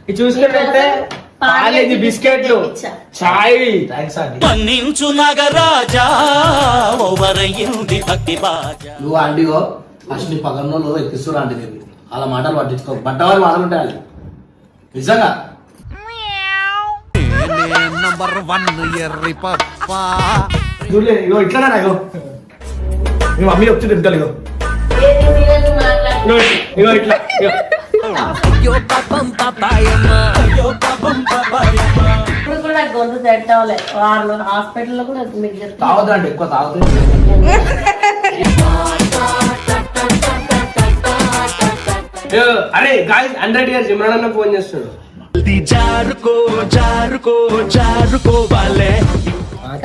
ఇది చూసుకుంటే పాలేజీ బిస్కెట్లు చాయ్ పన్నించు నగరాజా ఓవరయింది భక్తి బాజా. నువ్వు ఆంటీగో ఫస్ట్ నీ పగంలో ఎక్కిస్తున్నా ఆంటీ నేను అలా మాటలు పట్టించుకో బట్టవారి మాటలు ఉంటాయి వాళ్ళు నిజంగా నంబర్ 1 ఎర్రి పప్పా ఇగో ఇట్లా ఇగో మీ మమ్మీ చెప్తుంది ఇంతలో ఇగో ఇగో ఇట్లా అయ్యో పాపం పాపాయమ్మ అయ్యో పాపం పాపాయమ్మ. ఇప్పుడు కూడా గొంతు తెట్టవలే వాళ్ళు హాస్పిటల్లో కూడా మీకు తాగుతుందండి ఎక్కువ తాగుతుంది. అరే గాయ్స్ 100 ఇయర్స్ ఇమ్రాన్ అన్న ఫోన్ చేస్తాడు. జారుకో జారుకో జారుకోవాలే.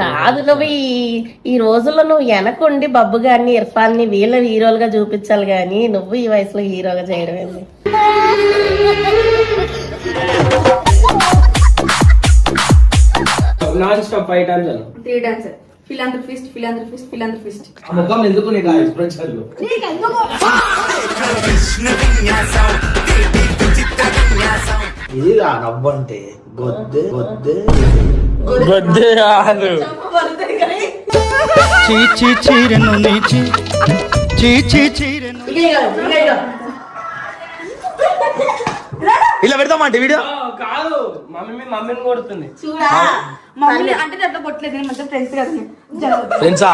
కాదు నువ్వు ఈ రోజుల్లో నువ్వు వెనకుండి బబ్బు గారిని ఇర్ఫాన్ ని వీళ్ళ హీరోలుగా చూపించాలి గాని నువ్వు ఈ వయసులో హీరోగా చేయడం ఏంది? నాన్ స్టాప్ 5 టైమ్స్ అన్న 3 డాన్సర్ ఫిలాంథ్రపిస్ట్. ఆ ముఖం ఎందుకు నీకు ఎక్స్ప్రెషన్లు ఇది నవ్వంటే గొద్దే గొద్దే గొద్దే కాదు. చీచి చీరెను నీచి చీచి చీరెను ఇలా పెడతామంటే వీడియో కాదు మమ్మీని కొడుతుంది. చూడా మమ్మీ అంటే అట్లా కొట్టలేదు మంచిగా ఫ్రెండ్స్ కదా ఫ్రెండ్సా